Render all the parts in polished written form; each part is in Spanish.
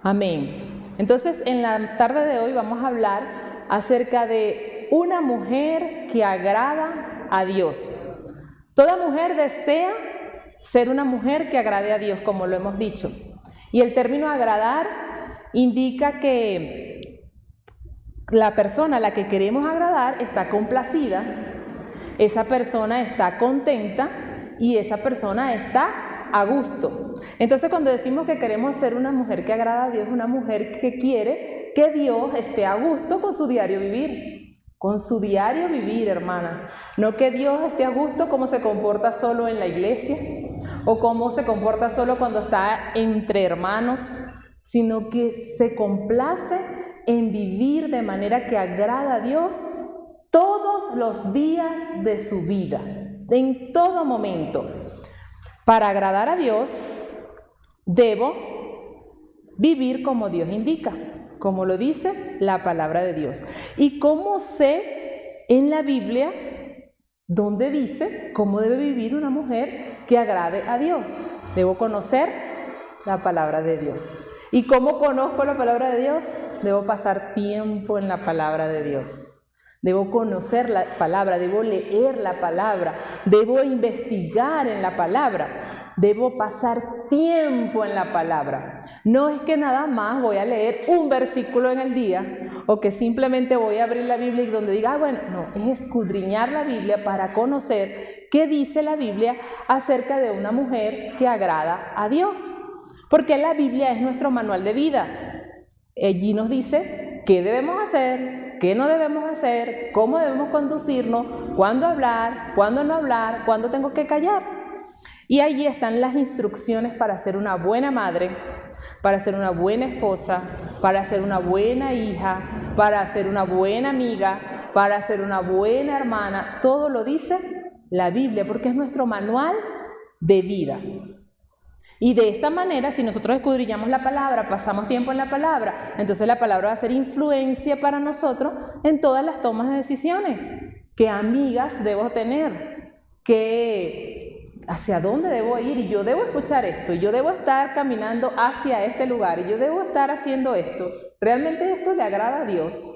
Amén. Entonces, en la tarde de hoy vamos a hablar acerca de una mujer que agrada a Dios. Toda mujer desea ser una mujer que agrade a Dios, como lo hemos dicho. Y el término agradar indica que la persona a la que queremos agradar está complacida, esa persona está contenta y esa persona está a gusto. Entonces, cuando decimos que queremos ser una mujer que agrada a Dios, una mujer que quiere que Dios esté a gusto con su diario vivir. Con su diario vivir, hermana. No que Dios esté a gusto como se comporta solo en la iglesia o como se comporta solo cuando está entre hermanos, sino que se complace en vivir de manera que agrada a Dios todos los días de su vida, en todo momento. Para agradar a Dios, debo vivir como Dios indica, como lo dice la palabra de Dios. ¿Y cómo sé en la Biblia dónde dice cómo debe vivir una mujer que agrade a Dios? Debo conocer la palabra de Dios. ¿Y cómo conozco la palabra de Dios? Debo pasar tiempo en la palabra de Dios. Debo conocer la palabra, debo leer la palabra, debo investigar en la palabra, debo pasar tiempo en la palabra. No es que nada más voy a leer un versículo en el día o que simplemente voy a abrir la Biblia y donde diga, bueno, no, es escudriñar la Biblia para conocer qué dice la Biblia acerca de una mujer que agrada a Dios. Porque la Biblia es nuestro manual de vida. Allí nos dice qué debemos hacer, qué no debemos hacer, cómo debemos conducirnos, cuándo hablar, cuándo no hablar, cuándo tengo que callar. Y allí están las instrucciones para ser una buena madre, para ser una buena esposa, para ser una buena hija, para ser una buena amiga, para ser una buena hermana. Todo lo dice la Biblia porque es nuestro manual de vida. Y de esta manera, si nosotros escudriñamos la palabra, pasamos tiempo en la palabra, entonces la palabra va a ser influencia para nosotros en todas las tomas de decisiones. ¿Qué amigas debo tener? ¿Hacia dónde debo ir? Y yo debo escuchar esto, y yo debo estar caminando hacia este lugar, y yo debo estar haciendo esto. ¿Realmente esto le agrada a Dios?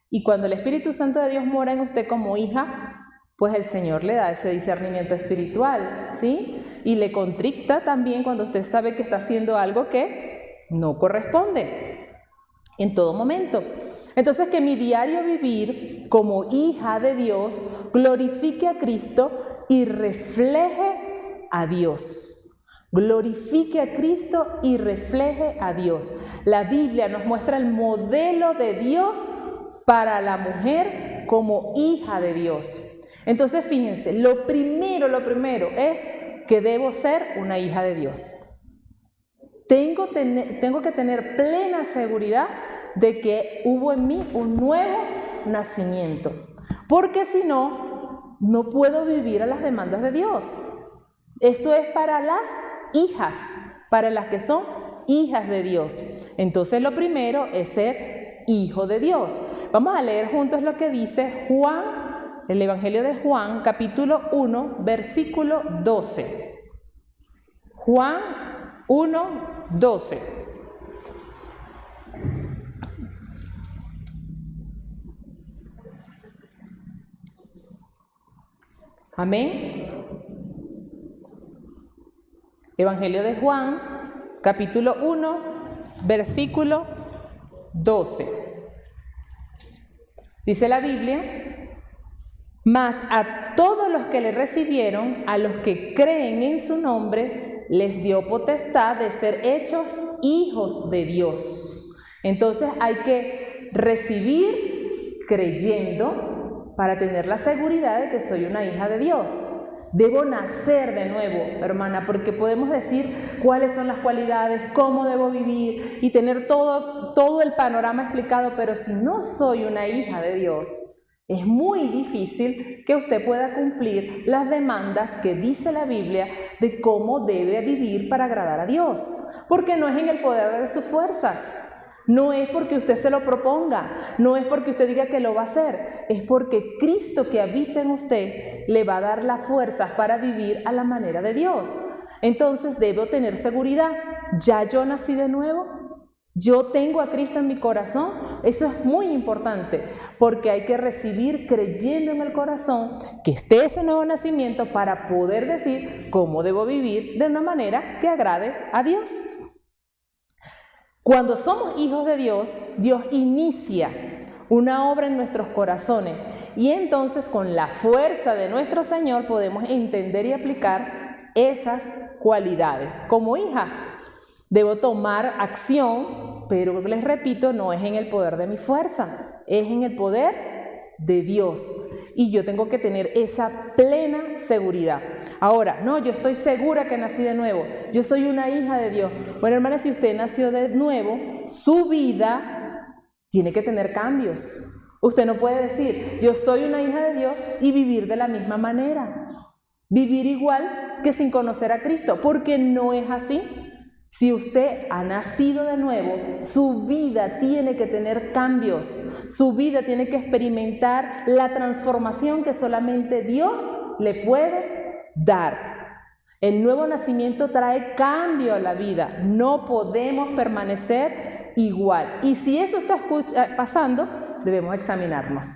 Y cuando el Espíritu Santo de Dios mora en usted como hija, pues el Señor le da ese discernimiento espiritual, ¿sí? Y le contricta también cuando usted sabe que está haciendo algo que no corresponde en todo momento. Entonces, que mi diario vivir como hija de Dios glorifique a Cristo y refleje a Dios. Glorifique a Cristo y refleje a Dios. La Biblia nos muestra el modelo de Dios para la mujer como hija de Dios. Entonces, fíjense, lo primero es que debo ser una hija de Dios. Tengo que tener plena seguridad de que hubo en mí un nuevo nacimiento, porque si no, no puedo vivir a las demandas de Dios. Esto es para las hijas, para las que son hijas de Dios. Entonces, lo primero es ser hijo de Dios. Vamos a leer juntos lo que dice Juan. El Evangelio de Juan, capítulo 1, versículo 12. Juan 1, 12. Amén. Evangelio de Juan, capítulo 1, versículo 12. Dice la Biblia: mas a todos los que le recibieron, a los que creen en su nombre, les dio potestad de ser hechos hijos de Dios. Entonces hay que recibir creyendo para tener la seguridad de que soy una hija de Dios. Debo nacer de nuevo, hermana, porque podemos decir cuáles son las cualidades, cómo debo vivir y tener todo el panorama explicado, pero si no soy una hija de Dios, es muy difícil que usted pueda cumplir las demandas que dice la Biblia de cómo debe vivir para agradar a Dios, porque no es en el poder de sus fuerzas, no es porque usted se lo proponga, no es porque usted diga que lo va a hacer, es porque Cristo que habita en usted le va a dar las fuerzas para vivir a la manera de Dios. Entonces debo tener seguridad, ¿ya yo nací de nuevo? Yo tengo a Cristo en mi corazón. Eso es muy importante, porque hay que recibir creyendo en el corazón que esté ese nuevo nacimiento para poder decir cómo debo vivir de una manera que agrade a Dios. Cuando somos hijos de Dios, Dios inicia una obra en nuestros corazones y entonces con la fuerza de nuestro Señor podemos entender y aplicar esas cualidades. Como hija, debo tomar acción, pero les repito, no es en el poder de mi fuerza, es en el poder de Dios. Y yo tengo que tener esa plena seguridad. Ahora, no, yo estoy segura que nací de nuevo. Yo soy una hija de Dios. Bueno, hermana, si usted nació de nuevo, su vida tiene que tener cambios. Usted no puede decir, yo soy una hija de Dios y vivir de la misma manera. Vivir igual que sin conocer a Cristo, porque no es así. Si usted ha nacido de nuevo, su vida tiene que tener cambios, su vida tiene que experimentar la transformación que solamente Dios le puede dar. El nuevo nacimiento trae cambio a la vida, no podemos permanecer igual. Y si eso está pasando, debemos examinarnos.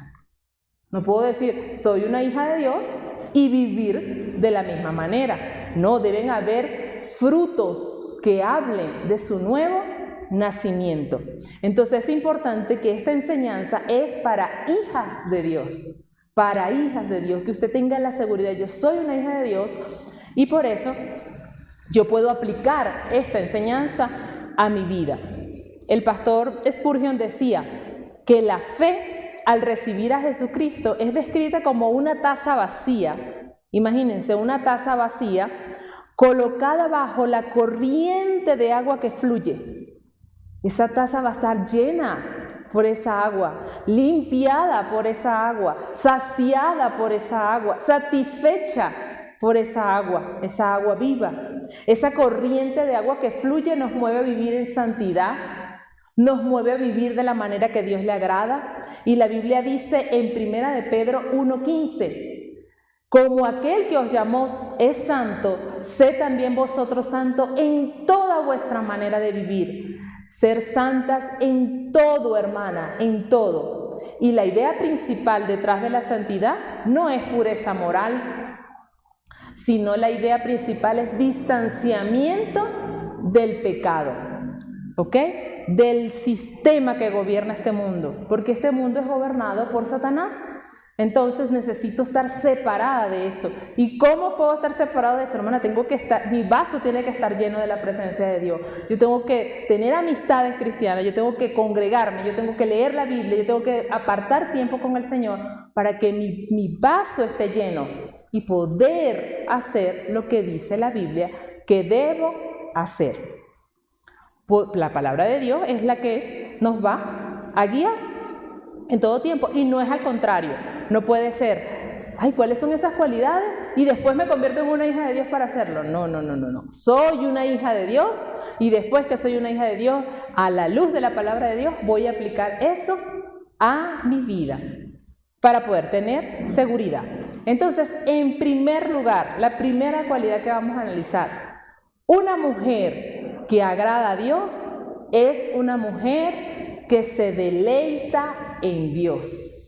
No puedo decir, soy una hija de Dios y vivir de la misma manera. No, deben haber frutos que hablen de su nuevo nacimiento. Entonces es importante que esta enseñanza es para hijas de Dios, que usted tenga la seguridad, yo soy una hija de Dios y por eso yo puedo aplicar esta enseñanza a mi vida. El pastor Spurgeon decía que la fe al recibir a Jesucristo es descrita como una taza vacía. Imagínense, una taza vacía colocada bajo la corriente de agua que fluye. Esa taza va a estar llena por esa agua, limpiada por esa agua, saciada por esa agua, satisfecha por esa agua viva. Esa corriente de agua que fluye nos mueve a vivir en santidad, nos mueve a vivir de la manera que Dios le agrada. Y la Biblia dice en 1 de Pedro 1:15, como aquel que os llamó es santo, sed también vosotros santos en toda vuestra manera de vivir. Ser santas en todo, hermana, en todo. Y la idea principal detrás de la santidad no es pureza moral, sino la idea principal es distanciamiento del pecado, ¿ok? Del sistema que gobierna este mundo, porque este mundo es gobernado por Satanás. Entonces necesito estar separada de eso. ¿Y cómo puedo estar separada de eso, hermana? Mi vaso tiene que estar lleno de la presencia de Dios. Yo tengo que tener amistades cristianas, yo tengo que congregarme, yo tengo que leer la Biblia, yo tengo que apartar tiempo con el Señor para que mi vaso esté lleno y poder hacer lo que dice la Biblia que debo hacer. La palabra de Dios es la que nos va a guiar en todo tiempo, y no es al contrario. No puede ser, ay, ¿cuáles son esas cualidades? Y después me convierto en una hija de Dios para hacerlo. No. Soy una hija de Dios y después que soy una hija de Dios, a la luz de la palabra de Dios, voy a aplicar eso a mi vida para poder tener seguridad. Entonces, en primer lugar, la primera cualidad que vamos a analizar, una mujer que agrada a Dios es una mujer que se deleita en Dios.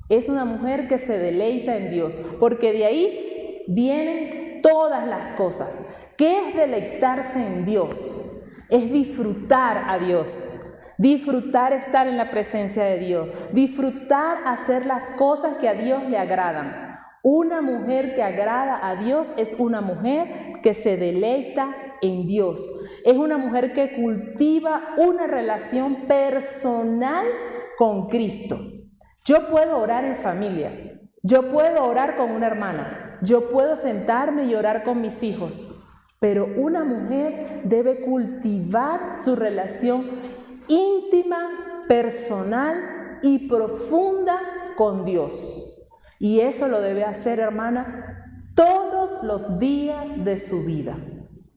Es una mujer que se deleita en Dios, porque de ahí vienen todas las cosas. ¿Qué es deleitarse en Dios? Es disfrutar a Dios, disfrutar estar en la presencia de Dios, disfrutar hacer las cosas que a Dios le agradan. Una mujer que agrada a Dios es una mujer que se deleita en Dios. Es una mujer que cultiva una relación personal con Cristo. Yo puedo orar en familia, yo puedo orar con una hermana, yo puedo sentarme y orar con mis hijos, pero una mujer debe cultivar su relación íntima, personal y profunda con Dios. Y eso lo debe hacer, hermana, todos los días de su vida.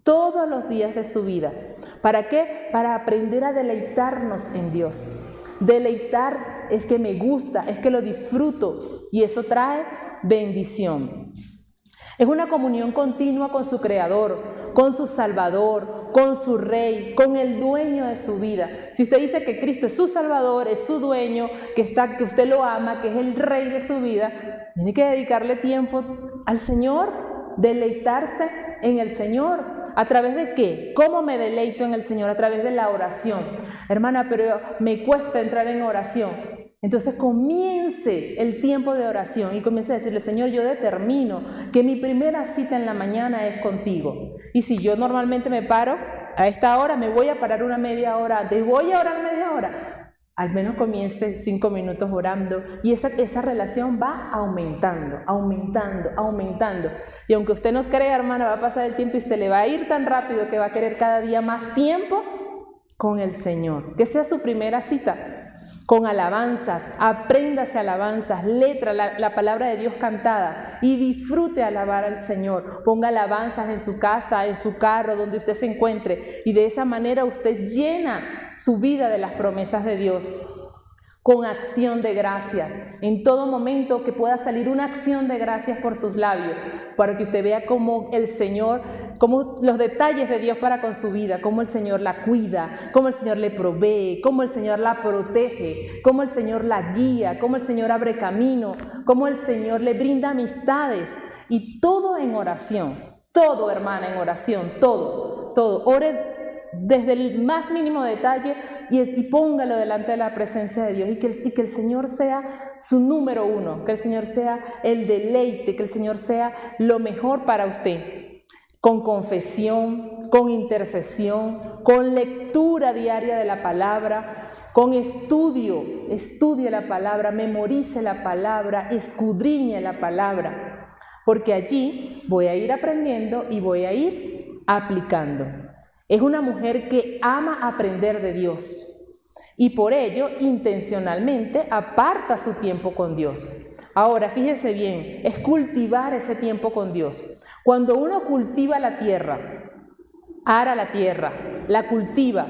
Todos los días de su vida. ¿Para qué? Para aprender a deleitarnos en Dios. Deleitar es que me gusta, es que lo disfruto y eso trae bendición. Es una comunión continua con su Creador, con su Salvador, con su Rey, con el dueño de su vida. Si usted dice que Cristo es su Salvador, es su dueño, que usted lo ama, que es el Rey de su vida, tiene que dedicarle tiempo al Señor, deleitarse en el Señor. ¿A través de qué? ¿Cómo me deleito en el Señor? A través de la oración. Hermana, pero me cuesta entrar en oración. Entonces comience el tiempo de oración y comience a decirle: Señor, yo determino que mi primera cita en la mañana es contigo. Y si yo normalmente me paro a esta hora, me voy a parar una media hora antes, voy a orar media hora. Al menos comience 5 minutos orando y esa relación va aumentando. Y aunque usted no crea, hermana, va a pasar el tiempo y se le va a ir tan rápido que va a querer cada día más tiempo con el Señor. Que sea su primera cita. Con alabanzas, apréndase alabanzas, letra, la palabra de Dios cantada y disfrute alabar al Señor. Ponga alabanzas en su casa, en su carro, donde usted se encuentre, y de esa manera usted llena su vida de las promesas de Dios. Con acción de gracias, en todo momento que pueda salir una acción de gracias por sus labios, para que usted vea cómo el Señor, cómo los detalles de Dios para con su vida, cómo el Señor la cuida, cómo el Señor le provee, cómo el Señor la protege, cómo el Señor la guía, cómo el Señor abre camino, cómo el Señor le brinda amistades, y todo en oración, todo, hermana, en oración, todo, ore desde el más mínimo detalle y póngalo delante de la presencia de Dios, y que el Señor sea su número uno, que el Señor sea el deleite, que el Señor sea lo mejor para usted. Con confesión, con intercesión, con lectura diaria de la palabra, con estudie la palabra, memorice la palabra, escudriñe la palabra, porque allí voy a ir aprendiendo y voy a ir aplicando. Es una mujer que ama aprender de Dios y por ello intencionalmente aparta su tiempo con Dios. Ahora, fíjese bien, es cultivar ese tiempo con Dios. Cuando uno cultiva la tierra, ara la tierra, la cultiva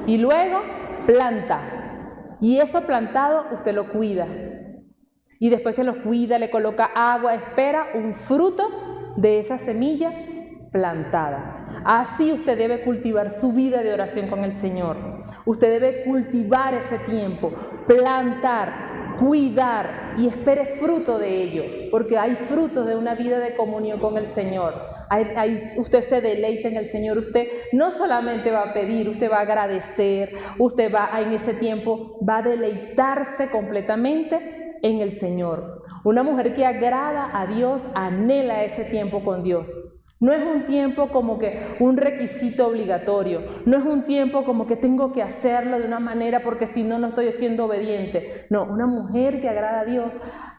y luego planta. Y eso plantado usted lo cuida. Y después que lo cuida, le coloca agua, espera un fruto de esa semilla plantada. Así usted debe cultivar su vida de oración con el Señor. Usted debe cultivar ese tiempo, plantar, cuidar y espere fruto de ello, porque hay frutos de una vida de comunión con el Señor. Usted se deleita en el Señor. Usted no solamente va a pedir, usted va a agradecer, usted va en ese tiempo va a deleitarse completamente en el Señor. Una mujer que agrada a Dios anhela ese tiempo con Dios. No es un tiempo como que un requisito obligatorio, no es un tiempo como que tengo que hacerlo de una manera porque si no, no estoy siendo obediente. No, una mujer que agrada a Dios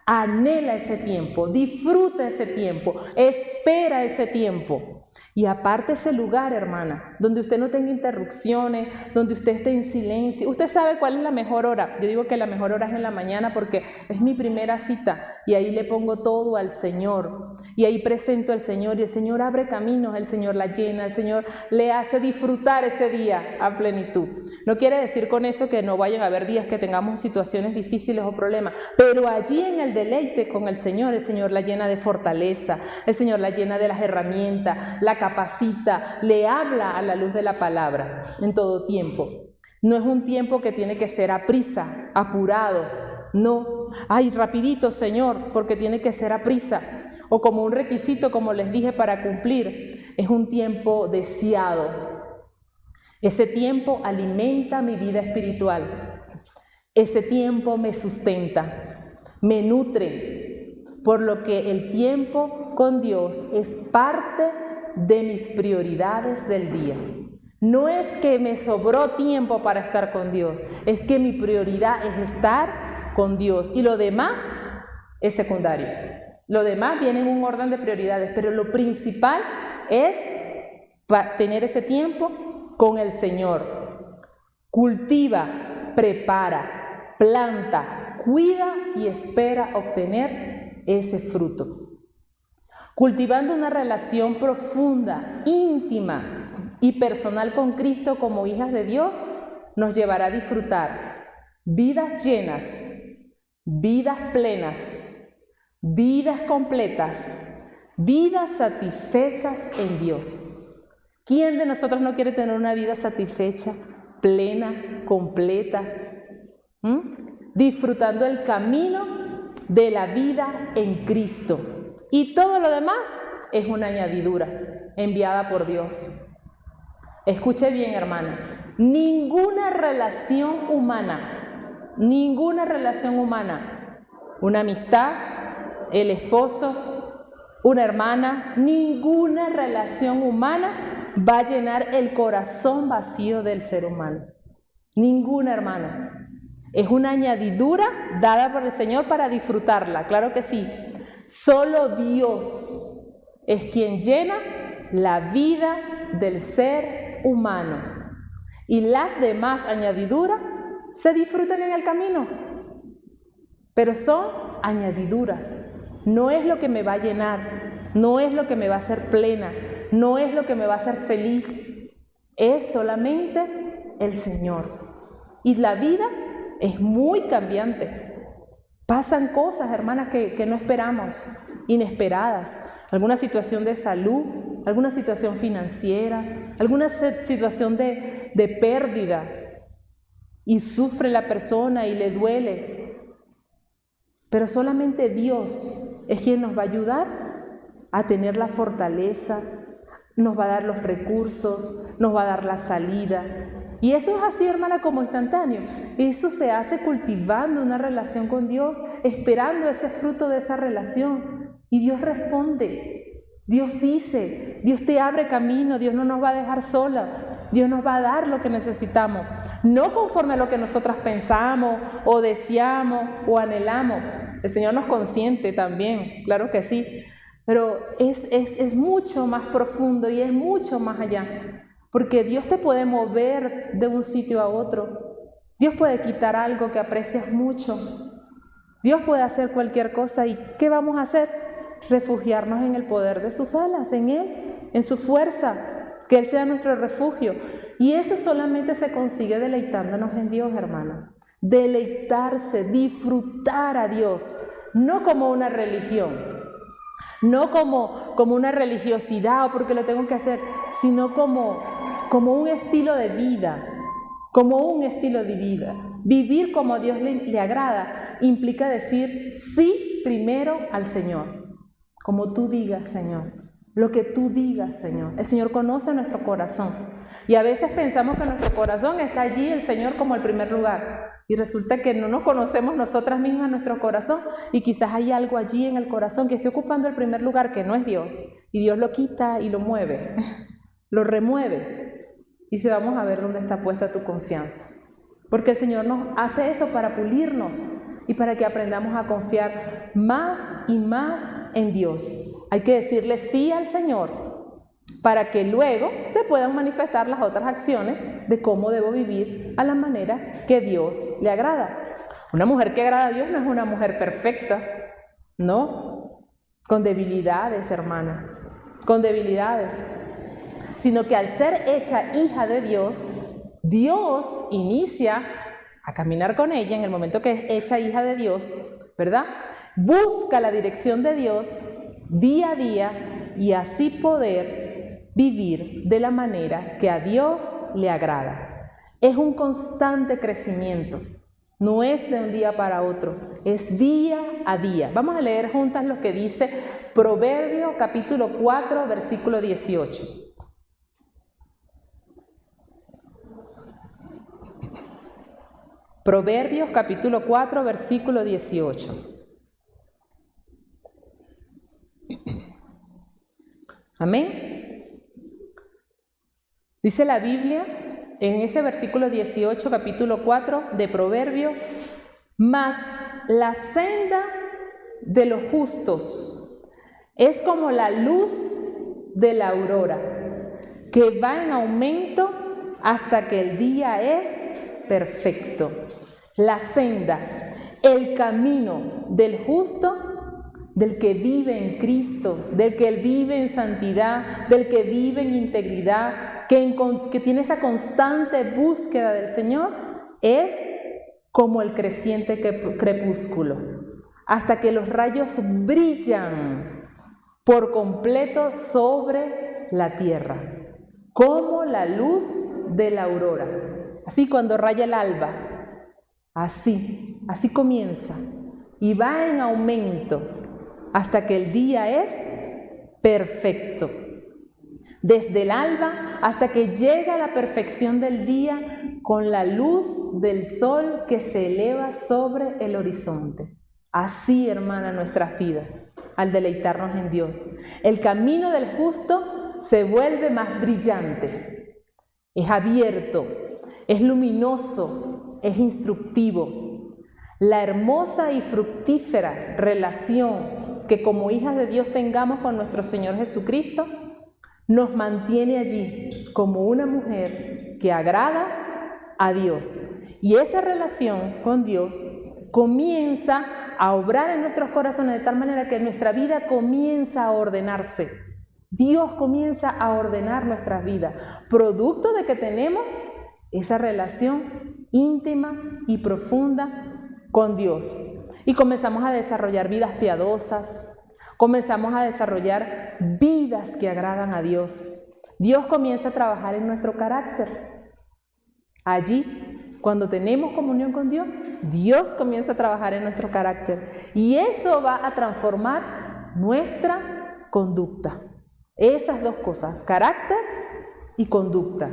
anhela ese tiempo, disfruta ese tiempo, espera ese tiempo. Y aparte ese lugar, hermana, donde usted no tenga interrupciones, donde usted esté en silencio. Usted sabe cuál es la mejor hora. Yo digo que la mejor hora es en la mañana porque es mi primera cita y ahí le pongo todo al Señor. Y ahí presento al Señor y el Señor abre caminos, el Señor la llena, el Señor le hace disfrutar ese día a plenitud. No quiere decir con eso que no vayan a haber días que tengamos situaciones difíciles o problemas, pero allí en el deleite con el Señor la llena de fortaleza, el Señor la llena de las herramientas, la capacita, le habla a la luz de la palabra en todo tiempo. No es un tiempo que tiene que ser a prisa, apurado, no, ay, rapidito Señor, porque tiene que ser a prisa, o como un requisito, como les dije, para cumplir. Es un tiempo deseado. Ese tiempo alimenta mi vida espiritual. Ese tiempo me sustenta, me nutre, por lo que el tiempo con Dios es parte de mis prioridades del día. No es que me sobró tiempo para estar con Dios, es que mi prioridad es estar con Dios y lo demás es secundario. Lo demás viene en un orden de prioridades, pero lo principal es tener ese tiempo con el Señor. Cultiva, prepara, planta, cuida y espera obtener ese fruto. Cultivando una relación profunda, íntima y personal con Cristo como hijas de Dios, nos llevará a disfrutar vidas llenas, vidas plenas, vidas completas, vidas satisfechas en Dios. ¿Quién de nosotros no quiere tener una vida satisfecha, plena, completa? Disfrutando el camino de la vida en Cristo. Y todo lo demás es una añadidura enviada por Dios. Escuche bien, hermana. Ninguna relación humana, una amistad, el esposo, una hermana, ninguna relación humana va a llenar el corazón vacío del ser humano. Ninguna, hermana. Es una añadidura dada por el Señor para disfrutarla, claro que sí. Solo Dios es quien llena la vida del ser humano. Y las demás añadiduras se disfrutan en el camino. Pero son añadiduras. No es lo que me va a llenar, no es lo que me va a hacer plena, no es lo que me va a hacer feliz. Es solamente el Señor. Y la vida es muy cambiante. Pasan cosas, hermanas, que no esperamos, inesperadas. Alguna situación de salud, alguna situación financiera, alguna situación de pérdida. Y sufre la persona y le duele. Pero solamente Dios es quien nos va a ayudar a tener la fortaleza, nos va a dar los recursos, nos va a dar la salida. Y eso es así, hermana, como instantáneo. Eso se hace cultivando una relación con Dios, esperando ese fruto de esa relación. Y Dios responde. Dios dice, Dios te abre camino, Dios no nos va a dejar sola. Dios nos va a dar lo que necesitamos. No conforme a lo que nosotras pensamos o deseamos o anhelamos. El Señor nos consiente también, claro que sí. Pero es mucho más profundo y es mucho más allá. Porque Dios te puede mover de un sitio a otro. Dios puede quitar algo que aprecias mucho. Dios puede hacer cualquier cosa. ¿Y qué vamos a hacer? Refugiarnos en el poder de sus alas, en Él, en su fuerza, que Él sea nuestro refugio. Y eso solamente se consigue deleitándonos en Dios, hermana. Deleitarse, disfrutar a Dios, no como una religión. No como una religiosidad o porque lo tengo que hacer, sino como un estilo de vida, Vivir como a Dios le agrada implica decir sí primero al Señor, como tú digas, Señor, lo que tú digas, Señor. El Señor conoce nuestro corazón y a veces pensamos que nuestro corazón está allí, el Señor como el primer lugar. Y resulta que no nos conocemos nosotras mismas nuestro corazón y quizás hay algo allí en el corazón que esté ocupando el primer lugar que no es Dios. Y Dios lo quita y lo mueve, lo remueve. Y se vamos a ver dónde está puesta tu confianza. Porque el Señor nos hace eso para pulirnos y para que aprendamos a confiar más y más en Dios. Hay que decirle sí al Señor para que luego se puedan manifestar las otras acciones de cómo debo vivir a la manera que Dios le agrada. Una mujer que agrada a Dios no es una mujer perfecta, no, con debilidades, hermana, con debilidades, sino que al ser hecha hija de Dios, Dios inicia a caminar con ella en el momento que es hecha hija de Dios, ¿verdad? Busca la dirección de Dios día a día y así poder vivir de la manera que a Dios le agrada. Es un constante crecimiento, no es de un día para otro, es día a día. Vamos a leer juntas lo que dice Proverbios capítulo 4, versículo 18. Proverbios capítulo 4, versículo 18. Amén. Dice la Biblia en ese versículo 18, capítulo 4 de Proverbios: mas la senda de los justos es como la luz de la aurora, que va en aumento hasta que el día es perfecto. La senda, el camino del justo, del que vive en Cristo, del que vive en santidad, del que vive en integridad, que tiene esa constante búsqueda del Señor, es como el creciente crepúsculo, hasta que los rayos brillan por completo sobre la tierra. como la luz de la aurora. Así cuando raya el alba, así comienza y va en aumento hasta que el día es perfecto. Desde el alba hasta que llega a la perfección del día con la luz del sol que se eleva sobre el horizonte. Así, hermana, nuestras vidas, al deleitarnos en Dios. El camino del justo se vuelve más brillante, es abierto, es luminoso, es instructivo. La hermosa y fructífera relación que como hijas de Dios tengamos con nuestro Señor Jesucristo nos mantiene allí como una mujer que agrada a Dios. Y esa relación con Dios comienza a obrar en nuestros corazones de tal manera que nuestra vida comienza a ordenarse. Dios comienza a ordenar nuestras vidas, producto de que tenemos esa relación íntima y profunda con Dios. Y comenzamos a desarrollar vidas piadosas, comenzamos a desarrollar vidas que agradan a Dios. Dios comienza a trabajar en nuestro carácter. Allí, cuando tenemos comunión con Dios, Dios comienza a trabajar en nuestro carácter. Y eso va a transformar nuestra conducta. Esas dos cosas, carácter y conducta.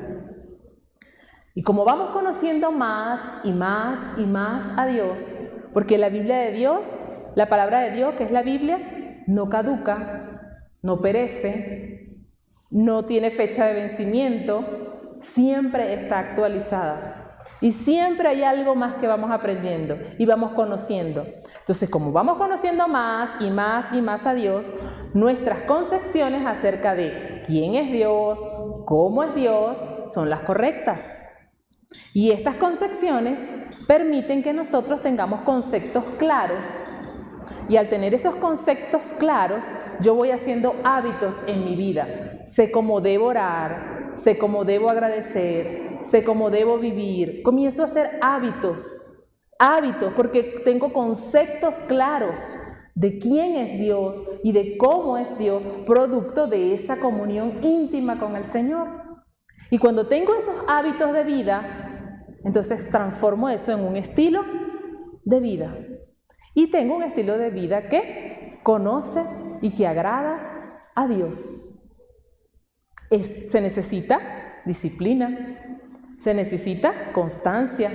Y como vamos conociendo más y más y más a Dios, porque la Biblia de Dios, la palabra de Dios, que es la Biblia, no caduca, no perece, no tiene fecha de vencimiento, siempre está actualizada. Y siempre hay algo más que vamos aprendiendo y vamos conociendo. Entonces, como vamos conociendo más y más y más a Dios, nuestras concepciones acerca de quién es Dios, cómo es Dios, son las correctas. Y estas concepciones permiten que nosotros tengamos conceptos claros. Y al tener esos conceptos claros, yo voy haciendo hábitos en mi vida. Sé cómo debo orar, sé cómo debo agradecer, sé cómo debo vivir. Comienzo a hacer hábitos porque tengo conceptos claros de quién es Dios y de cómo es Dios, producto de esa comunión íntima con el Señor. Y cuando tengo esos hábitos de vida, entonces transformo eso en un estilo de vida. Y tengo un estilo de vida que conoce y que agrada a Dios. Se necesita disciplina, se necesita constancia,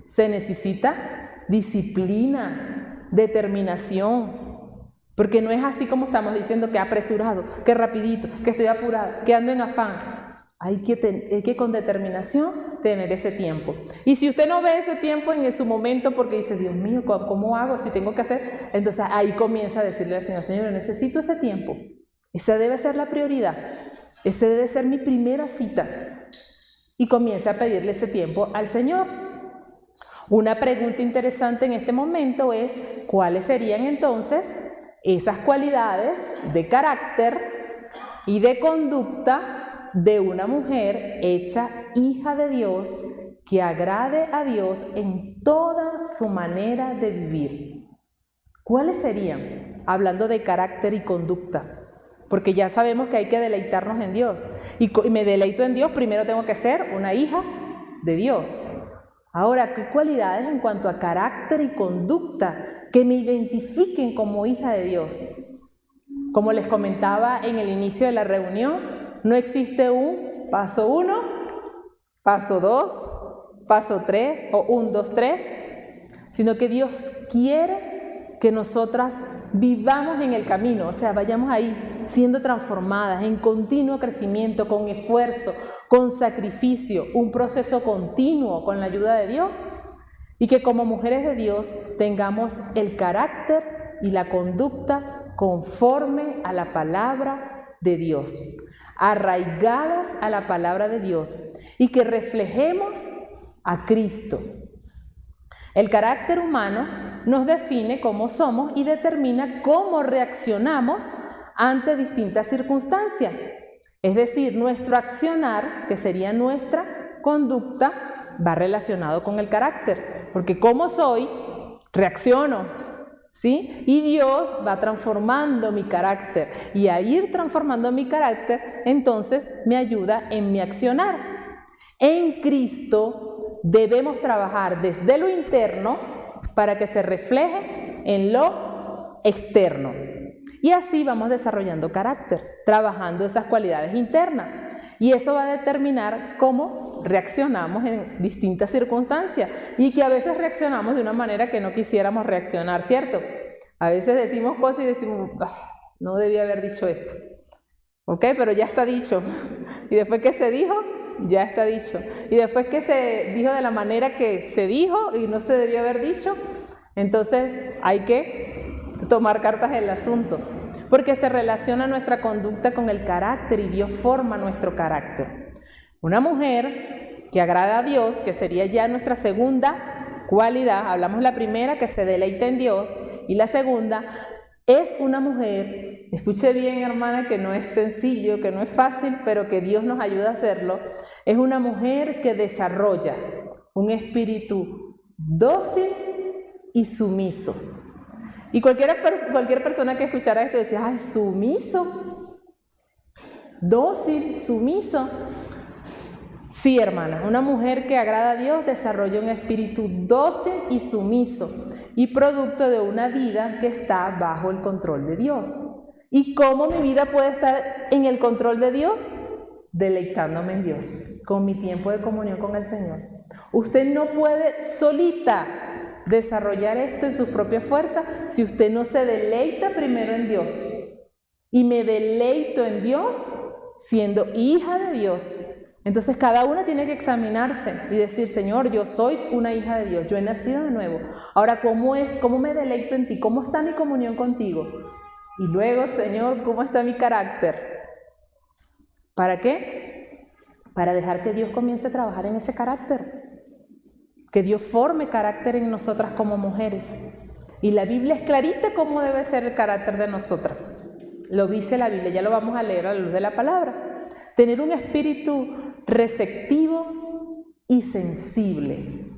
se necesita disciplina, determinación, porque no es así como estamos diciendo que apresurado, que rapidito, que estoy apurado, que ando en afán. Hay que con determinación tener ese tiempo. Y si usted no ve ese tiempo en su momento porque dice, Dios mío, ¿cómo hago? Si tengo que hacer, entonces ahí comienza a decirle al Señor, Señor, necesito ese tiempo. Esa debe ser la prioridad. Ese debe ser mi primera cita. Y comienza a pedirle ese tiempo al Señor. Una pregunta interesante en este momento es, ¿cuáles serían entonces esas cualidades de carácter y de conducta de una mujer hecha hija de Dios que agrade a Dios en toda su manera de vivir? ¿Cuáles serían? Hablando de carácter y conducta. Porque ya sabemos que hay que deleitarnos en Dios. Y me deleito en Dios, primero tengo que ser una hija de Dios. Ahora, ¿qué cualidades en cuanto a carácter y conducta que me identifiquen como hija de Dios? Como les comentaba en el inicio de la reunión, no existe un paso 1, paso 2, paso 3 o 1, 2, 3, sino que Dios quiere que nosotras vivamos en el camino, o sea, vayamos ahí siendo transformadas en continuo crecimiento, con esfuerzo, con sacrificio, un proceso continuo con la ayuda de Dios, y que como mujeres de Dios tengamos el carácter y la conducta conforme a la palabra de Dios, arraigadas a la palabra de Dios y que reflejemos a Cristo. El carácter humano nos define cómo somos y determina cómo reaccionamos ante distintas circunstancias. Es decir, nuestro accionar, que sería nuestra conducta, va relacionado con el carácter. Porque como soy, reacciono. ¿sí? Y Dios va transformando mi carácter. Y al ir transformando mi carácter, entonces me ayuda en mi accionar. En Cristo debemos trabajar desde lo interno para que se refleje en lo externo. Y así vamos desarrollando carácter, trabajando esas cualidades internas. Y eso va a determinar cómo reaccionamos en distintas circunstancias y que a veces reaccionamos de una manera que no quisiéramos reaccionar, ¿cierto? A veces decimos cosas y decimos, no debía haber dicho esto. ¿Ok? Pero ya está dicho. Y después que se dijo, ya está dicho. Y después que se dijo de la manera que se dijo y no se debió haber dicho, entonces hay que tomar cartas en el asunto. Porque se relaciona nuestra conducta con el carácter y Dios forma nuestro carácter. Una mujer que agrada a Dios, que sería ya nuestra segunda cualidad, hablamos la primera, que se deleita en Dios, y la segunda es una mujer, escuche bien hermana, que no es sencillo, que no es fácil, pero que Dios nos ayuda a hacerlo, es una mujer que desarrolla un espíritu dócil y sumiso. Y cualquier persona que escuchara esto decía, ¡ay, sumiso! Dócil, sumiso. Sí, hermanas, una mujer que agrada a Dios desarrolla un espíritu dócil y sumiso y producto de una vida que está bajo el control de Dios. ¿Y cómo mi vida puede estar en el control de Dios? Deleitándome en Dios, con mi tiempo de comunión con el Señor. Usted no puede solita desarrollar esto en sus propias fuerzas si usted no se deleita primero en Dios. Y me deleito en Dios siendo hija de Dios. Entonces cada una tiene que examinarse y decir, Señor, yo soy una hija de Dios, yo he nacido de nuevo. Ahora, ¿cómo me deleito en ti? ¿Cómo está mi comunión contigo? Y luego, Señor, ¿cómo está mi carácter? ¿Para qué? Para dejar que Dios comience a trabajar en ese carácter. Que Dios forme carácter en nosotras como mujeres. Y la Biblia es clarita cómo debe ser el carácter de nosotras. Lo dice la Biblia, ya lo vamos a leer a la luz de la palabra. Tener un espíritu receptivo y sensible.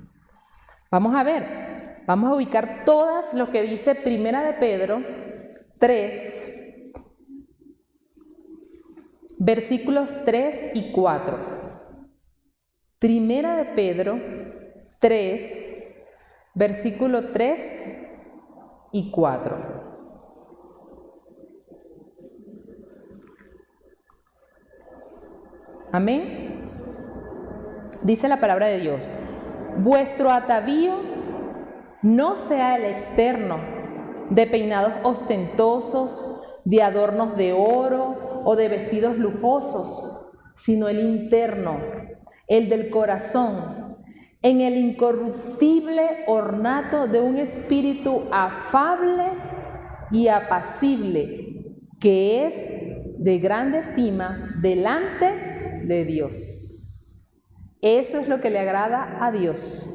Vamos a ver, vamos a ubicar todas lo que dice Primera de Pedro 3, versículos 3 y 4. Primera de Pedro 3, versículo 3 y 4. Amén. Dice la palabra de Dios: vuestro atavío no sea el externo, de peinados ostentosos, de adornos de oro o de vestidos lujosos, sino el interno, el del corazón, en el incorruptible ornato de un espíritu afable y apacible, que es de grande estima delante de Dios. Eso es lo que le agrada a Dios.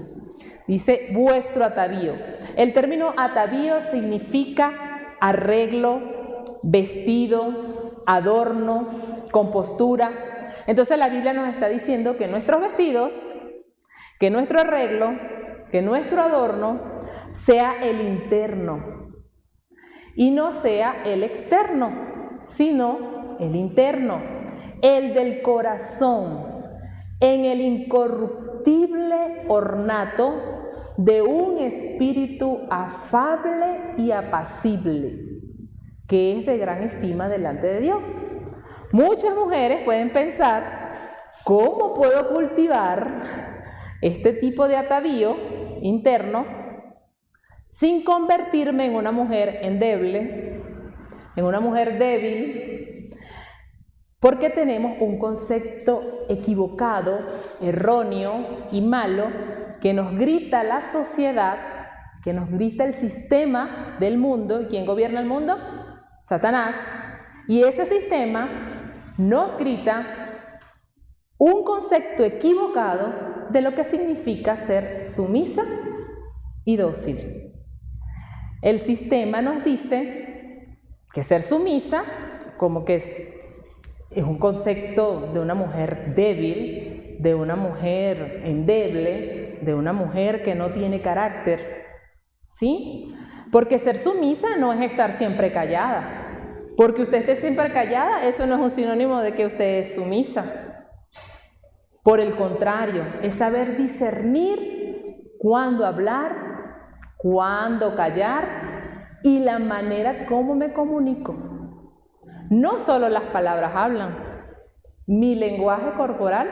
Dice vuestro atavío. El término atavío significa arreglo, vestido, adorno, compostura. Entonces la Biblia nos está diciendo que nuestros vestidos, que nuestro arreglo, que nuestro adorno sea el interno y no sea el externo, sino el interno, el del corazón, en el incorruptible ornato de un espíritu afable y apacible, que es de gran estima delante de Dios. Muchas mujeres pueden pensar, ¿cómo puedo cultivar este tipo de atavío interno sin convertirme en una mujer endeble, en una mujer débil? Porque tenemos un concepto equivocado, erróneo y malo que nos grita la sociedad, que nos grita el sistema del mundo. ¿Y quién gobierna el mundo? Satanás. Y ese sistema nos grita un concepto equivocado de lo que significa ser sumisa y dócil. El sistema nos dice que ser sumisa, como que es un concepto de una mujer débil, de una mujer endeble, de una mujer que no tiene carácter, ¿sí? Porque ser sumisa no es estar siempre callada. Porque usted esté siempre callada, eso no es un sinónimo de que usted es sumisa. Por el contrario, es saber discernir cuándo hablar, cuándo callar y la manera como me comunico. No solo las palabras hablan, mi lenguaje corporal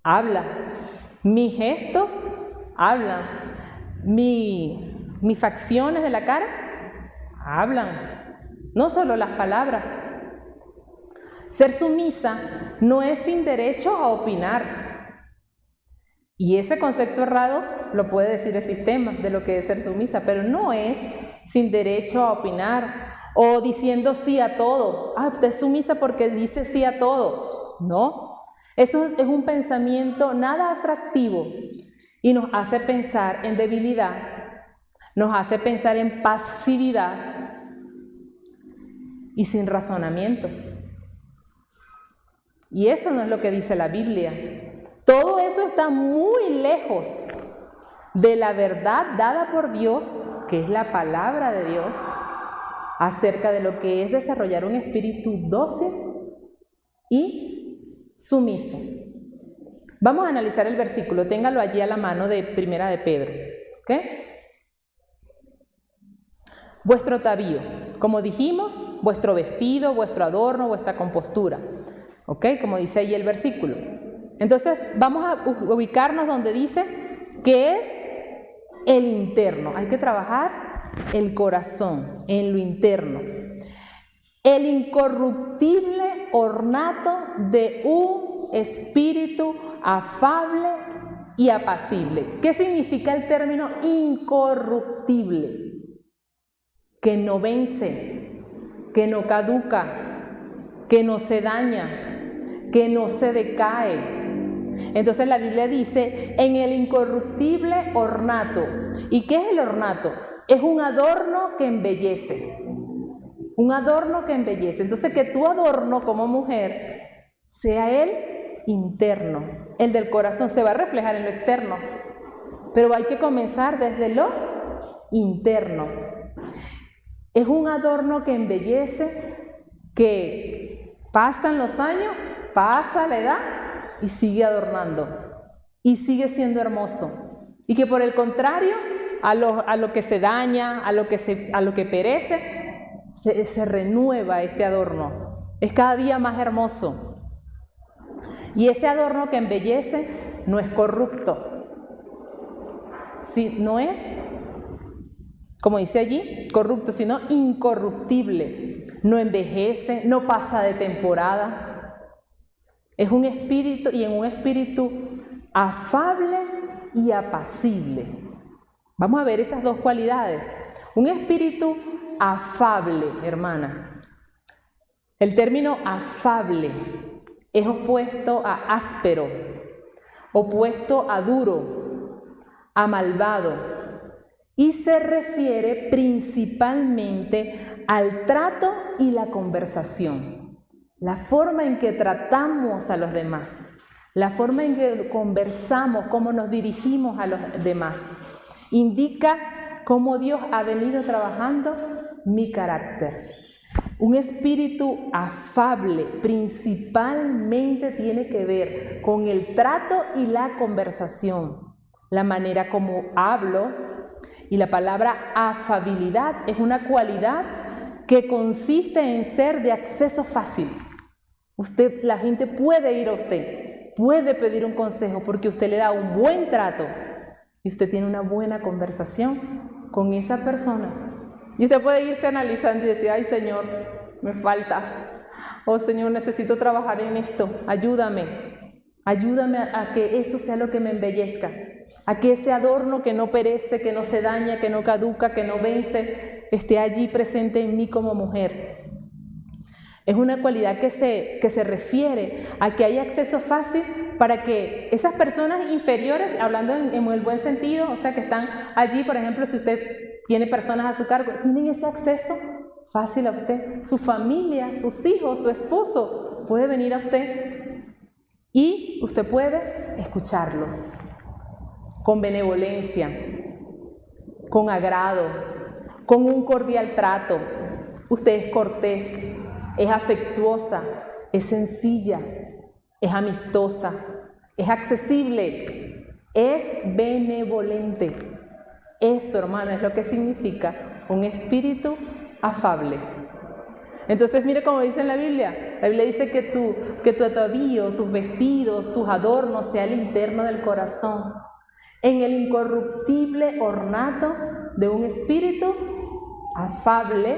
habla, mis gestos hablan, mis facciones de la cara hablan, no solo las palabras. Ser sumisa no es sin derecho a opinar. Y ese concepto errado lo puede decir el sistema de lo que es ser sumisa, pero no es sin derecho a opinar o diciendo sí a todo. Usted es sumisa porque dice sí a todo. No, eso es un pensamiento nada atractivo y nos hace pensar en debilidad, nos hace pensar en pasividad y sin razonamiento. Y eso no es lo que dice la Biblia. Todo eso está muy lejos de la verdad dada por Dios, que es la palabra de Dios, acerca de lo que es desarrollar un espíritu dócil y sumiso. Vamos a analizar el versículo, téngalo allí a la mano de Primera de Pedro. ¿Ok? Vuestro atavío, como dijimos, vuestro vestido, vuestro adorno, vuestra compostura. ¿Ok? Como dice ahí el versículo. Entonces, vamos a ubicarnos donde dice que es el interno. Hay que trabajar el corazón, en lo interno. El incorruptible ornato de un espíritu afable y apacible. ¿Qué significa el término incorruptible? Que no vence, que no caduca, que no se daña, que no se decae. Entonces la Biblia dice, en el incorruptible ornato. ¿Y qué es el ornato? Es un adorno que embellece. Un adorno que embellece. Entonces que tu adorno como mujer sea el interno. El del corazón se va a reflejar en lo externo. Pero hay que comenzar desde lo interno. Es un adorno que embellece, que pasan los años, pasa la edad y sigue adornando. Y sigue siendo hermoso. Y que por el contrario, a lo que se daña, a lo que perece, se renueva este adorno. Es cada día más hermoso. Y ese adorno que embellece no es corrupto. Sí, no es, como dice allí, corrupto, sino incorruptible. No envejece, no pasa de temporada. Es un espíritu, y en un espíritu afable y apacible. Vamos a ver esas dos cualidades. Un espíritu afable, hermana. El término afable es opuesto a áspero, opuesto a duro, a malvado, y se refiere principalmente al trato y la conversación, la forma en que tratamos a los demás, la forma en que conversamos, cómo nos dirigimos a los demás. Indica cómo Dios ha venido trabajando mi carácter. Un espíritu afable principalmente tiene que ver con el trato y la conversación, la manera como hablo, y la palabra afabilidad es una cualidad que consiste en ser de acceso fácil. La gente puede ir a usted, puede pedir un consejo porque usted le da un buen trato y usted tiene una buena conversación con esa persona. Y usted puede irse analizando y decir, ay Señor, me falta. Oh Señor, necesito trabajar en esto. Ayúdame a que eso sea lo que me embellezca. A que ese adorno que no perece, que no se daña, que no caduca, que no vence, esté allí presente en mí como mujer. Es una cualidad que se refiere a que hay acceso fácil para que esas personas inferiores, hablando en el buen sentido, o sea, que están allí, por ejemplo, si usted tiene personas a su cargo, tienen ese acceso fácil a usted. Su familia, sus hijos, su esposo puede venir a usted y usted puede escucharlos con benevolencia, con agrado, con un cordial trato. Usted es cortés, es afectuosa, es sencilla, es amistosa, es accesible, es benevolente. Eso, hermano, es lo que significa un espíritu afable. Entonces, mire cómo dice en la Biblia. La Biblia dice que tu atavío, tus vestidos, tus adornos sea el interno del corazón, en el incorruptible ornato de un espíritu afable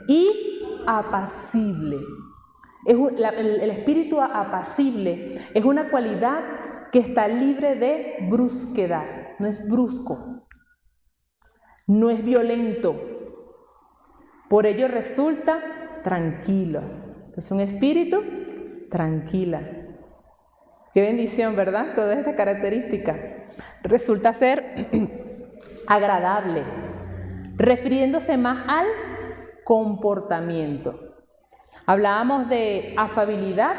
y apacible. El espíritu apacible es una cualidad que está libre de brusquedad. No es brusco, no es violento. Por ello resulta tranquilo. Es un espíritu tranquila. Qué bendición, ¿verdad? Toda esta característica. Resulta ser agradable, refiriéndose más al comportamiento. Hablábamos de afabilidad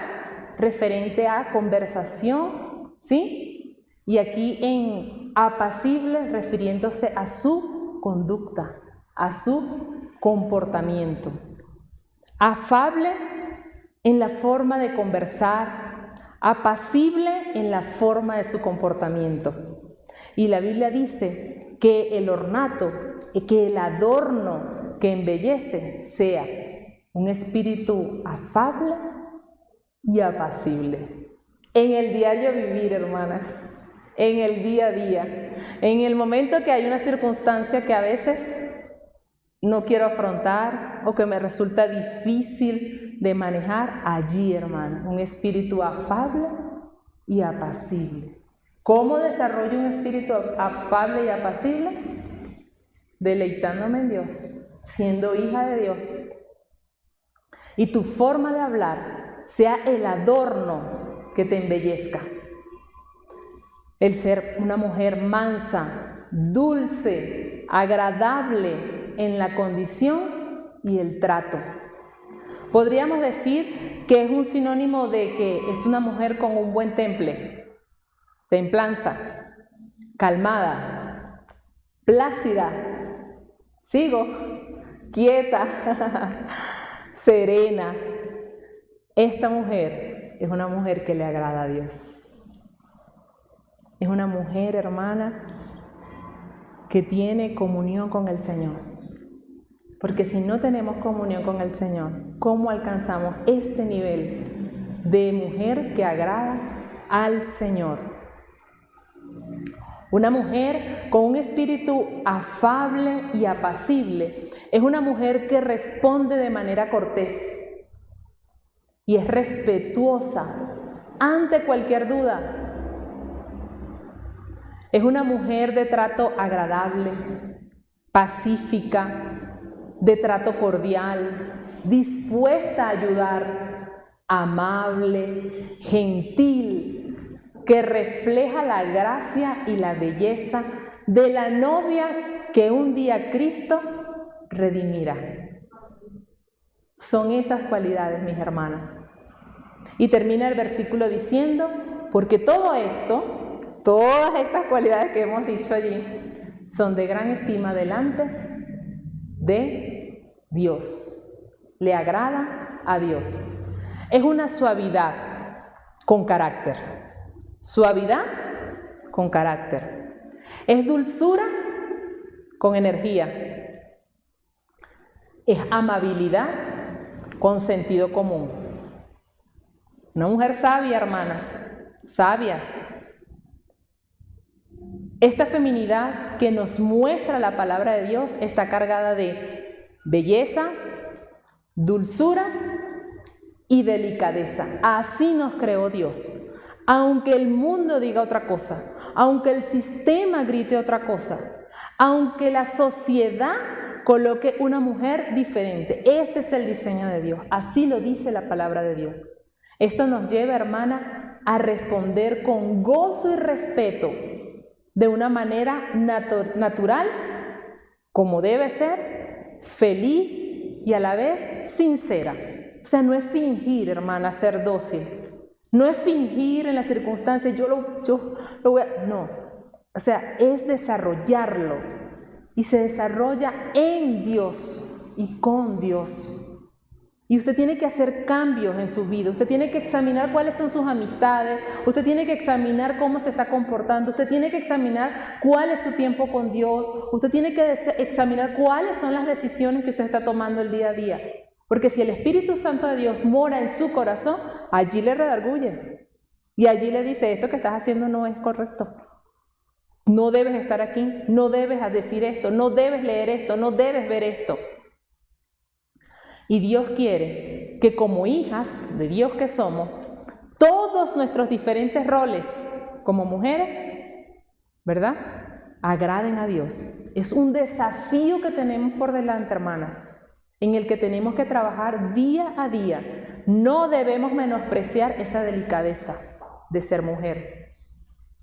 referente a conversación, ¿sí? Y aquí en apacible refiriéndose a su conducta, a su comportamiento. Afable en la forma de conversar, apacible en la forma de su comportamiento. Y la Biblia dice que el ornato, que el adorno que embellece sea un espíritu afable y apacible. En el diario vivir, hermanas, en el día a día, en el momento que hay una circunstancia que a veces no quiero afrontar o que me resulta difícil de manejar, allí, hermana, un espíritu afable y apacible. ¿Cómo desarrollo un espíritu afable y apacible? Deleitándome en Dios, siendo hija de Dios. Y tu forma de hablar sea el adorno que te embellezca. El ser una mujer mansa, dulce, agradable en la condición y el trato. Podríamos decir que es un sinónimo de que es una mujer con un buen temple, templanza, calmada, plácida, sigo, quieta, serena. Esta mujer es una mujer que le agrada a Dios. Es una mujer, hermana, que tiene comunión con el Señor. Porque si no tenemos comunión con el Señor, ¿cómo alcanzamos este nivel de mujer que agrada al Señor? Una mujer con un espíritu afable y apacible es una mujer que responde de manera cortés y es respetuosa ante cualquier duda. Es una mujer de trato agradable, pacífica, de trato cordial, dispuesta a ayudar, amable, gentil, que refleja la gracia y la belleza de la novia que un día Cristo redimirá. Son esas cualidades, mis hermanos. Y termina el versículo diciendo, porque todo esto, todas estas cualidades que hemos dicho allí, son de gran estima delante de Dios. Le agrada a Dios. Es una suavidad con carácter. Suavidad con carácter. Es dulzura con energía. Es amabilidad con sentido común. Una mujer sabia, hermanas, sabias. Esta feminidad que nos muestra la palabra de Dios está cargada de belleza, dulzura y delicadeza. Así nos creó Dios. Aunque el mundo diga otra cosa, aunque el sistema grite otra cosa, aunque la sociedad coloque una mujer diferente, este es el diseño de Dios. Así lo dice la palabra de Dios. Esto nos lleva, hermana, a responder con gozo y respeto de una manera natural, como debe ser, feliz y a la vez sincera. O sea, no es fingir, hermana, ser dócil. No es fingir en las circunstancias, yo lo voy a... No, o sea, es desarrollarlo y se desarrolla en Dios y con Dios. Y usted tiene que hacer cambios en su vida, usted tiene que examinar cuáles son sus amistades, usted tiene que examinar cómo se está comportando, usted tiene que examinar cuál es su tiempo con Dios, usted tiene que examinar cuáles son las decisiones que usted está tomando el día a día. Porque si el Espíritu Santo de Dios mora en su corazón, allí le redarguye. Y allí le dice, esto que estás haciendo no es correcto. No debes estar aquí, no debes decir esto, no debes leer esto, no debes ver esto. Y Dios quiere que como hijas de Dios que somos, todos nuestros diferentes roles como mujeres, ¿verdad?, agraden a Dios. Es un desafío que tenemos por delante, hermanas, en el que tenemos que trabajar día a día. No debemos menospreciar esa delicadeza de ser mujer,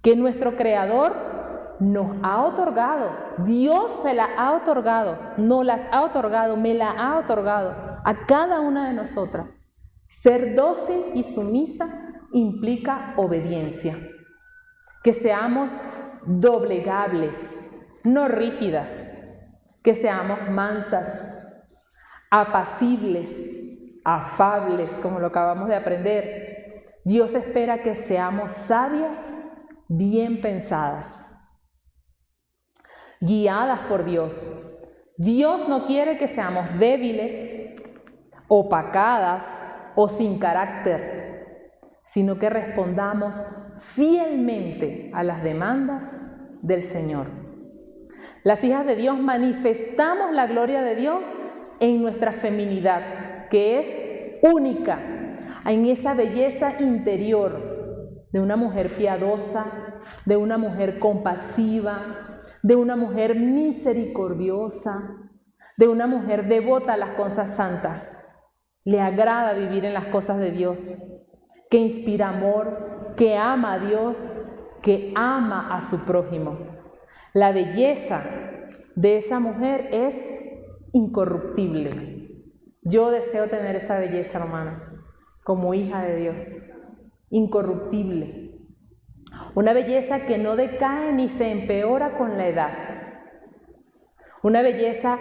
que nuestro Creador nos ha otorgado. Dios se la ha otorgado, nos las ha otorgado, me la ha otorgado a cada una de nosotras. Ser dócil y sumisa implica obediencia. Que seamos doblegables, no rígidas. Que seamos mansas, apacibles, afables, como lo acabamos de aprender. Dios espera que seamos sabias, bien pensadas, guiadas por Dios. Dios no quiere que seamos débiles, opacadas o sin carácter, sino que respondamos fielmente a las demandas del Señor. Las hijas de Dios manifestamos la gloria de Dios en nuestra feminidad, que es única, en esa belleza interior de una mujer piadosa, de una mujer compasiva, de una mujer misericordiosa, de una mujer devota a las cosas santas. Le agrada vivir en las cosas de Dios, que inspira amor, que ama a Dios, que ama a su prójimo. La belleza de esa mujer es incorruptible. Yo deseo tener esa belleza, hermana, como hija de Dios, incorruptible. Una belleza que no decae ni se empeora con la edad. Una belleza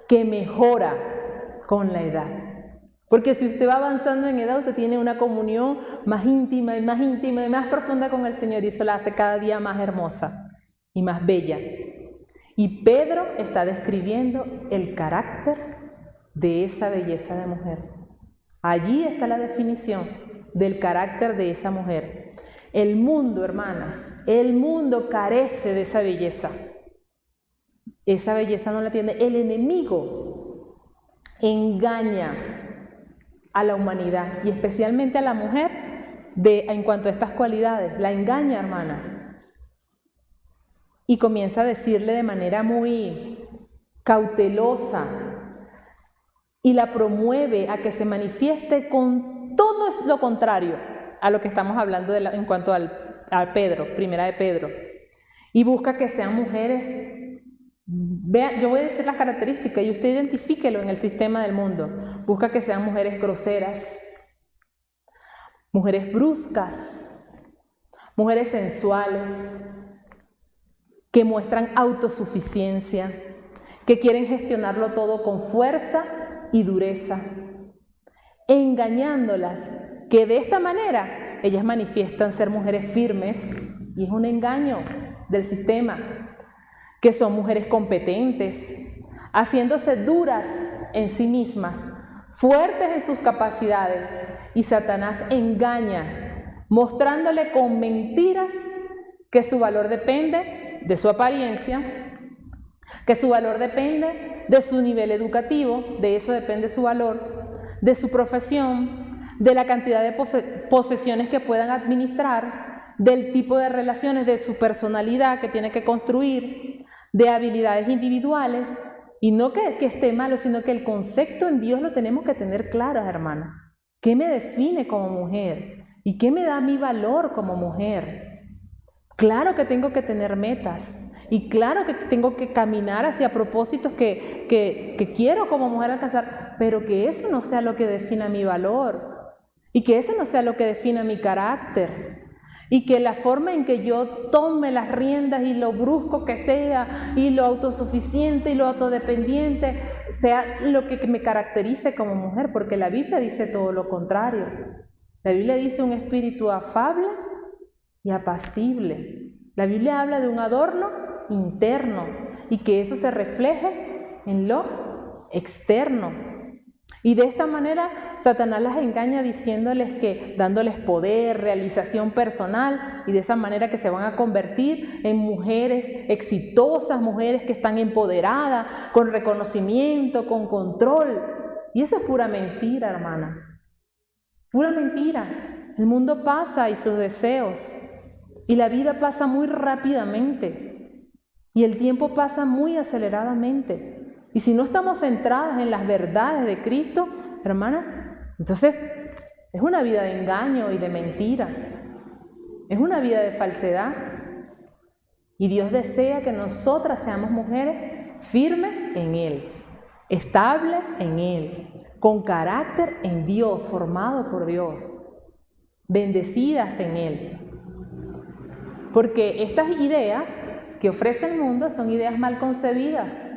que mejora con la edad. Porque si usted va avanzando en edad, usted tiene una comunión más íntima y más profunda con el Señor, y eso la hace cada día más hermosa y más bella. Y Pedro está describiendo el carácter de esa belleza de mujer. Allí está la definición del carácter de esa mujer. El mundo, hermanas, el mundo carece de esa belleza. Esa belleza no la tiene. El enemigo engaña a la humanidad y especialmente a la mujer en cuanto a estas cualidades. La engaña, hermana, y comienza a decirle de manera muy cautelosa y la promueve a que se manifieste con todo lo contrario a lo que estamos hablando en cuanto a Pedro, primera de Pedro, y busca que sean mujeres. Vea, yo voy a decir las características y usted identifíquelo en el sistema del mundo. Busca que sean mujeres groseras, mujeres bruscas, mujeres sensuales, que muestran autosuficiencia, que quieren gestionarlo todo con fuerza y dureza, engañándolas, que de esta manera ellas manifiestan ser mujeres firmes, y es un engaño del sistema. Que son mujeres competentes, haciéndose duras en sí mismas, fuertes en sus capacidades, y Satanás engaña, mostrándole con mentiras que su valor depende de su apariencia, que su valor depende de su nivel educativo, de eso depende su valor, de su profesión, de la cantidad de posesiones que puedan administrar, del tipo de relaciones, de su personalidad que tiene que construir, de habilidades individuales. Y no que esté malo, sino que el concepto en Dios lo tenemos que tener claro, hermana. ¿Qué me define como mujer? ¿Y qué me da mi valor como mujer? Claro que tengo que tener metas. Y claro que tengo que caminar hacia propósitos que quiero como mujer alcanzar. Pero que eso no sea lo que defina mi valor. Y que eso no sea lo que defina mi carácter. Y que la forma en que yo tome las riendas y lo brusco que sea, y lo autosuficiente y lo autodependiente, sea lo que me caracterice como mujer, porque la Biblia dice todo lo contrario. La Biblia dice un espíritu afable y apacible. La Biblia habla de un adorno interno y que eso se refleje en lo externo. Y de esta manera Satanás las engaña dándoles poder, realización personal, y de esa manera que se van a convertir en mujeres exitosas, mujeres que están empoderadas, con reconocimiento, con control. Y eso es pura mentira, hermana. Pura mentira. El mundo pasa y sus deseos, y la vida pasa muy rápidamente, y el tiempo pasa muy aceleradamente. Y si no estamos centradas en las verdades de Cristo, hermana, entonces es una vida de engaño y de mentira. Es una vida de falsedad. Y Dios desea que nosotras seamos mujeres firmes en Él, estables en Él, con carácter en Dios, formado por Dios, bendecidas en Él. Porque estas ideas que ofrece el mundo son ideas mal concebidas,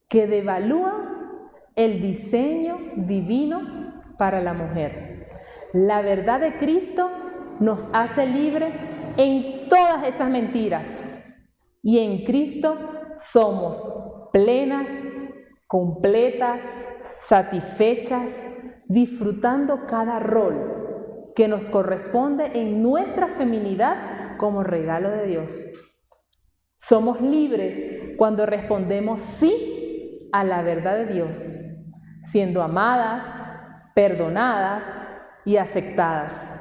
que devalúan el diseño divino para la mujer. La verdad de Cristo nos hace libre en todas esas mentiras, y en Cristo somos plenas, completas, satisfechas, disfrutando cada rol que nos corresponde en nuestra feminidad como regalo de Dios. Somos libres cuando respondemos sí a la verdad de Dios, siendo amadas, perdonadas y aceptadas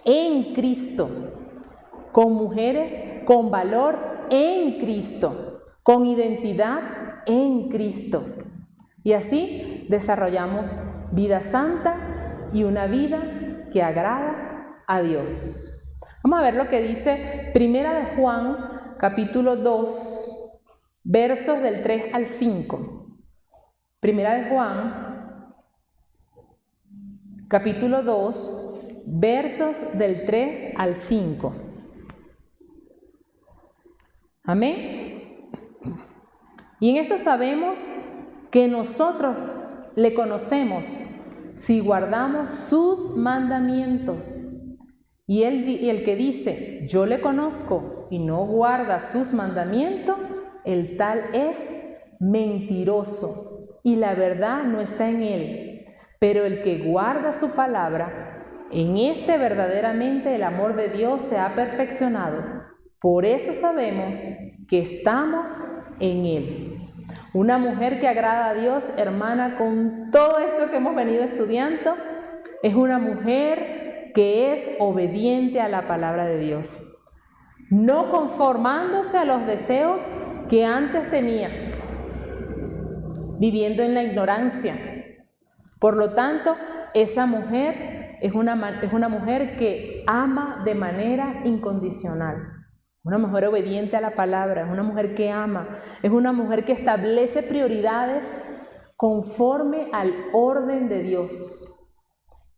en Cristo, con mujeres con valor en Cristo, con identidad en Cristo. Y así desarrollamos vida santa y una vida que agrada a Dios. Vamos a ver lo que dice Primera de Juan, capítulo 2, versos del 3 al 5. Primera de Juan, capítulo 2, versos del 3 al 5. Amén. Y en esto sabemos que nosotros le conocemos si guardamos sus mandamientos. Y el que dice, yo le conozco, y no guarda sus mandamientos, el tal es mentiroso, y la verdad no está en él. Pero el que guarda su palabra, en este verdaderamente el amor de Dios se ha perfeccionado. Por eso sabemos que estamos en él. Una mujer que agrada a Dios, hermana, con todo esto que hemos venido estudiando, es una mujer que es obediente a la palabra de Dios, no conformándose a los deseos que antes tenía, viviendo en la ignorancia. Por lo tanto, esa mujer es una mujer que ama de manera incondicional. Una mujer obediente a la palabra, es una mujer que ama, es una mujer que establece prioridades conforme al orden de Dios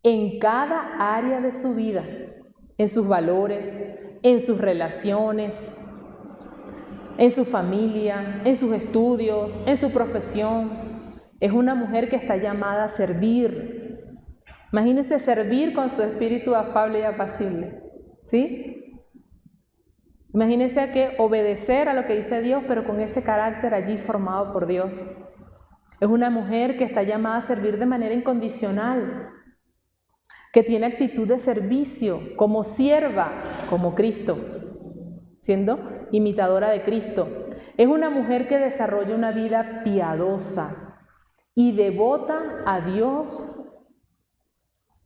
en cada área de su vida, en sus valores, en sus relaciones, en su familia, en sus estudios, en su profesión. Es una mujer que está llamada a servir. Imagínense servir con su espíritu afable y apacible, ¿sí? Imagínense que obedecer a lo que dice Dios, pero con ese carácter allí formado por Dios. Es una mujer que está llamada a servir de manera incondicional, que tiene actitud de servicio, como sierva, como Cristo, siendo imitadora de Cristo. Es una mujer que desarrolla una vida piadosa y devota a Dios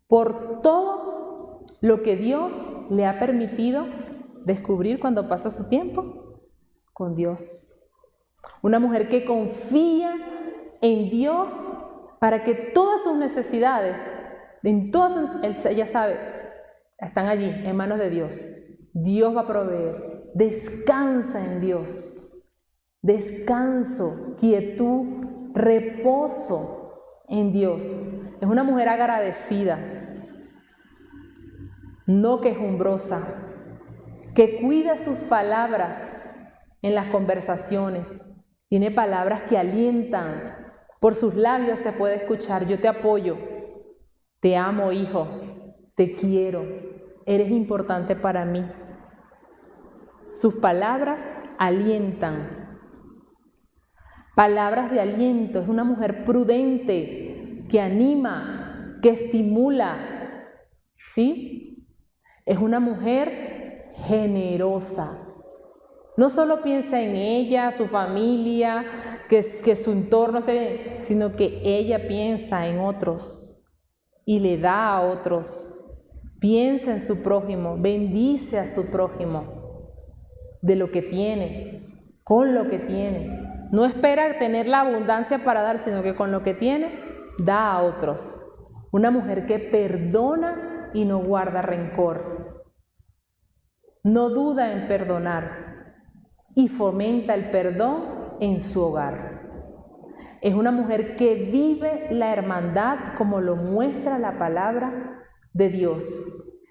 por todo lo que Dios le ha permitido descubrir cuando pasa su tiempo con Dios. Una mujer que confía en Dios para que todas sus necesidades, ella sabe, están allí en manos de Dios. Dios va a proveer. Descansa en Dios. Descanso, quietud, reposo en Dios. Es una mujer agradecida. no quejumbrosa, que cuida sus palabras en las conversaciones. Tiene palabras que alientan. Por sus labios se puede escuchar: yo te apoyo, te amo, hijo, te quiero, eres importante para mí. Sus palabras alientan. Palabras de aliento. Es una mujer prudente, que anima, que estimula. ¿Sí? Es una mujer generosa. No solo piensa en ella, su familia, que su entorno esté bien, sino que ella piensa en otros y le da a otros. Piensa en su prójimo, bendice a su prójimo de lo que tiene, con lo que tiene. No espera tener la abundancia para dar, sino que con lo que tiene, da a otros. Una mujer que perdona y no guarda rencor. No duda en perdonar y fomenta el perdón en su hogar. Es una mujer que vive la hermandad como lo muestra la palabra de Dios.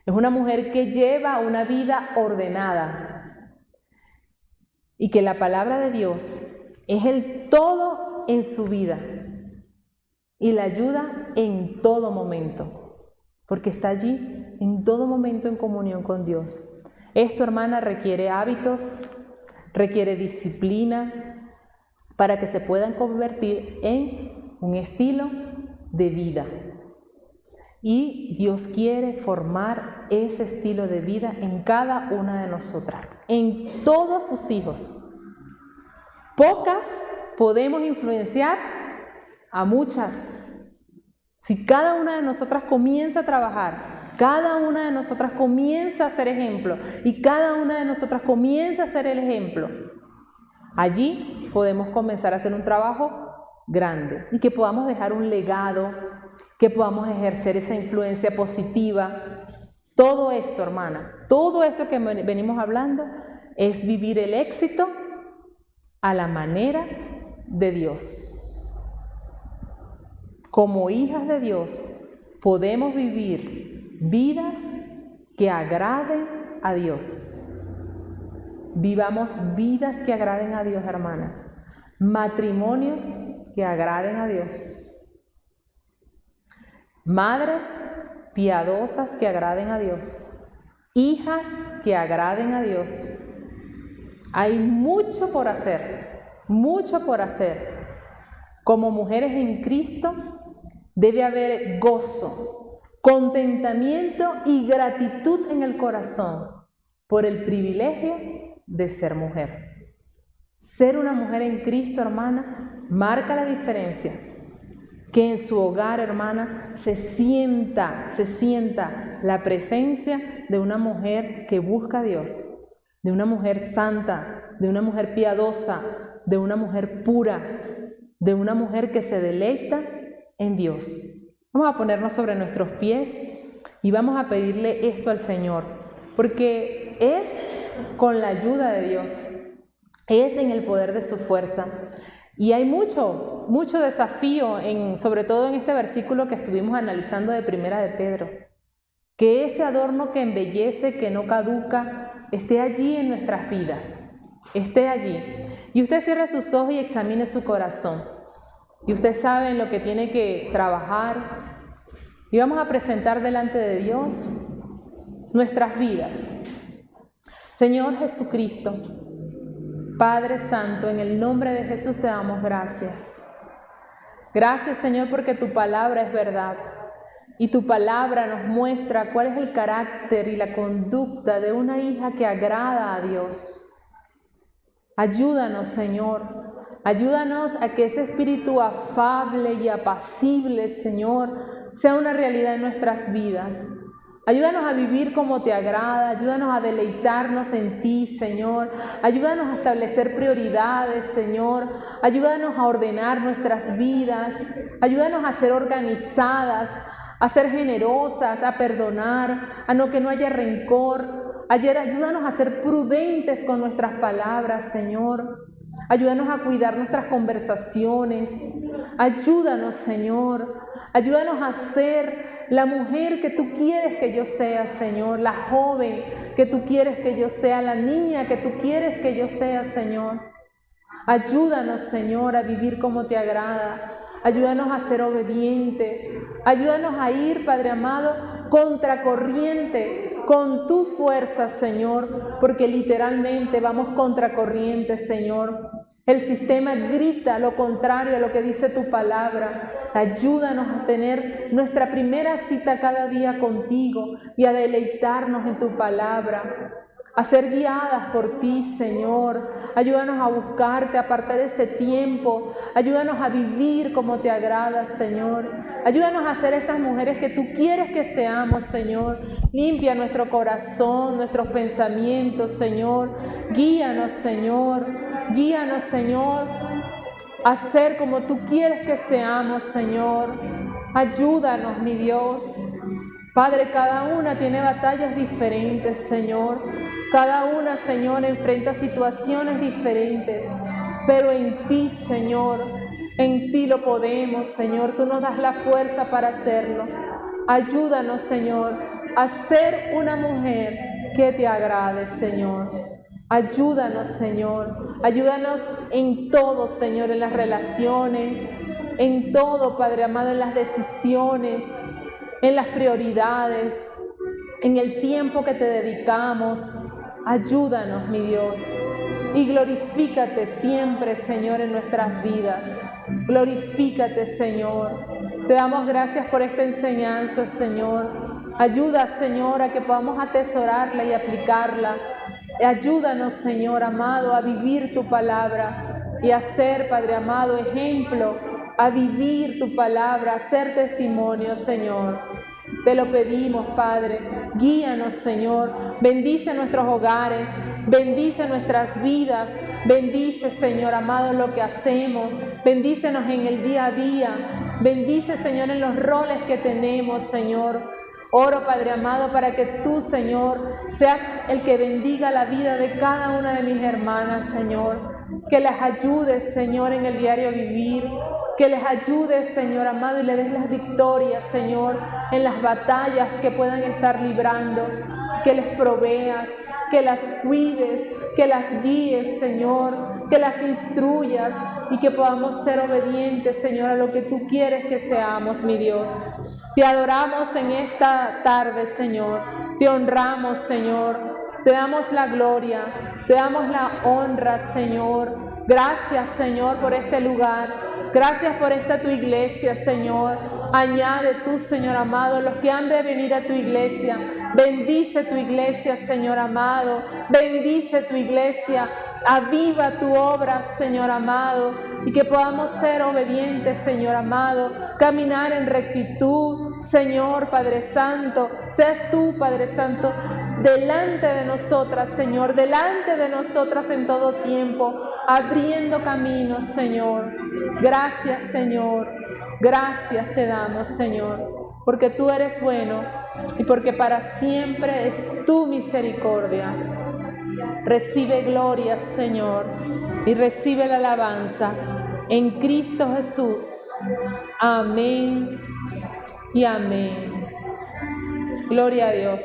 Es una mujer que lleva una vida ordenada y que la palabra de Dios es el todo en su vida y la ayuda en todo momento, porque está allí en todo momento en comunión con Dios. Esto, hermana, requiere hábitos, requiere disciplina para que se puedan convertir en un estilo de vida. Y Dios quiere formar ese estilo de vida en cada una de nosotras, en todos sus hijos. Pocas podemos influenciar a muchas. Si cada una de nosotras comienza a trabajar, cada una de nosotras comienza a ser ejemplo y cada una de nosotras comienza a ser el ejemplo, allí podemos comenzar a hacer un trabajo grande y que podamos dejar un legado, que podamos ejercer esa influencia positiva. Todo esto, hermana, todo esto que venimos hablando es vivir el éxito a la manera de Dios. Como hijas de Dios podemos vivir vidas que agraden a Dios. Vivamos vidas que agraden a Dios, hermanas. Matrimonios que agraden a Dios. Madres piadosas que agraden a Dios. Hijas que agraden a Dios. Hay mucho por hacer, mucho por hacer. Como mujeres en Cristo debe haber gozo, contentamiento y gratitud en el corazón por el privilegio de ser mujer. Ser una mujer en Cristo, hermana, marca la diferencia. Que en su hogar, hermana, se sienta la presencia de una mujer que busca a Dios, de una mujer santa, de una mujer piadosa, de una mujer pura, de una mujer que se deleita en Dios. Vamos a ponernos sobre nuestros pies y vamos a pedirle esto al Señor, porque es con la ayuda de Dios, es en el poder de su fuerza. Y hay mucho desafío, sobre todo en este versículo que estuvimos analizando de Primera de Pedro. Que ese adorno que embellece, que no caduca, esté allí en nuestras vidas. Esté allí. Y usted cierre sus ojos y examine su corazón. Y usted sabe en lo que tiene que trabajar. Y vamos a presentar delante de Dios nuestras vidas. Señor Jesucristo, Padre Santo, en el nombre de Jesús te damos gracias. Gracias, Señor, porque tu palabra es verdad. Y tu palabra nos muestra cuál es el carácter y la conducta de una hija que agrada a Dios. Ayúdanos, Señor. Ayúdanos a que ese espíritu afable y apacible, Señor, sea una realidad en nuestras vidas. Ayúdanos a vivir como te agrada, ayúdanos a deleitarnos en ti, Señor. Ayúdanos a establecer prioridades, Señor. Ayúdanos a ordenar nuestras vidas. Ayúdanos a ser organizadas, a ser generosas, a perdonar, que no haya rencor. Ayúdanos a ser prudentes con nuestras palabras, Señor. Ayúdanos a cuidar nuestras conversaciones. Ayúdanos, Señor. Ayúdanos a ser la mujer que tú quieres que yo sea, Señor. La joven que tú quieres que yo sea. La niña que tú quieres que yo sea, Señor. Ayúdanos, Señor, a vivir como te agrada. Ayúdanos a ser obedientes. Ayúdanos a ir, Padre amado, contracorriente con tu fuerza, Señor, porque literalmente vamos contracorriente, Señor. El sistema grita lo contrario a lo que dice tu palabra. Ayúdanos a tener nuestra primera cita cada día contigo y a deleitarnos en tu palabra, a ser guiadas por ti, Señor. Ayúdanos a buscarte, a apartar ese tiempo. Ayúdanos a vivir como te agrada, Señor. Ayúdanos a ser esas mujeres que tú quieres que seamos, Señor. Limpia nuestro corazón, nuestros pensamientos, Señor. Guíanos, Señor. Guíanos, Señor, a ser como tú quieres que seamos, Señor. Ayúdanos, mi Dios. Padre, cada una tiene batallas diferentes, Señor. Cada una, Señor, enfrenta situaciones diferentes. Pero en ti, Señor, en ti lo podemos, Señor. Tú nos das la fuerza para hacerlo. Ayúdanos, Señor, a ser una mujer que te agrade, Señor. Ayúdanos, Señor. Ayúdanos en todo, Señor, en las relaciones, en todo, Padre amado, en las decisiones, en las prioridades, en el tiempo que te dedicamos. Ayúdanos, mi Dios, y glorifícate siempre, Señor, en nuestras vidas. Glorifícate, Señor. Te damos gracias por esta enseñanza, Señor. Ayuda, Señor, a que podamos atesorarla y aplicarla. Ayúdanos, Señor amado, a vivir tu palabra y a ser, Padre amado, ejemplo, a vivir tu palabra, a ser testimonio, Señor. Te lo pedimos, Padre. Guíanos, Señor. Bendice nuestros hogares. Bendice nuestras vidas. Bendice, Señor amado, lo que hacemos. Bendícenos en el día a día. Bendice, Señor, en los roles que tenemos, Señor. Oro, Padre amado, para que tú, Señor, seas el que bendiga la vida de cada una de mis hermanas, Señor. Que les ayudes, Señor, en el diario vivir. Que les ayudes, Señor amado, y le des las victorias, Señor, en las batallas que puedan estar librando. Que les proveas, que las cuides, que las guíes, Señor, que las instruyas y que podamos ser obedientes, Señor, a lo que tú quieres que seamos, mi Dios. Te adoramos en esta tarde, Señor. Te honramos, Señor. Te damos la gloria, te damos la honra, Señor. Gracias, Señor, por este lugar. Gracias por esta tu iglesia, Señor. Añade tú, Señor amado, los que han de venir a tu iglesia. Bendice tu iglesia, Señor amado. Bendice tu iglesia. Aviva tu obra, Señor amado, y que podamos ser obedientes, Señor amado, caminar en rectitud, Señor Padre Santo. Seas tú, Padre Santo, delante de nosotras, Señor, delante de nosotras en todo tiempo, abriendo caminos, Señor. Gracias, Señor. Gracias te damos, Señor, porque tú eres bueno y porque para siempre es tu misericordia. Recibe gloria, Señor, y recibe la alabanza en Cristo Jesús. Amén y amén. Gloria a Dios.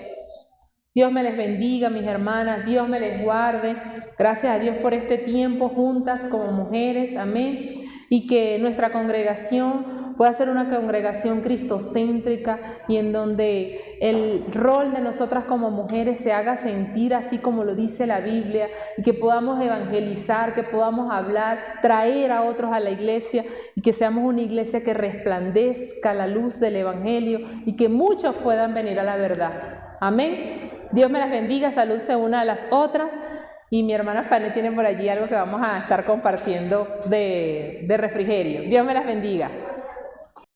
Dios me les bendiga, mis hermanas. Dios me les guarde. Gracias a Dios por este tiempo juntas como mujeres. Amén. Y que nuestra congregación pueda ser una congregación cristocéntrica y en donde el rol de nosotras como mujeres se haga sentir así como lo dice la Biblia, y que podamos evangelizar, que podamos hablar, traer a otros a la iglesia y que seamos una iglesia que resplandezca la luz del evangelio y que muchos puedan venir a la verdad. Amén. Dios me las bendiga, saludse una a las otras. Y mi hermana Fanny tiene por allí algo que vamos a estar compartiendo de refrigerio. Dios me las bendiga.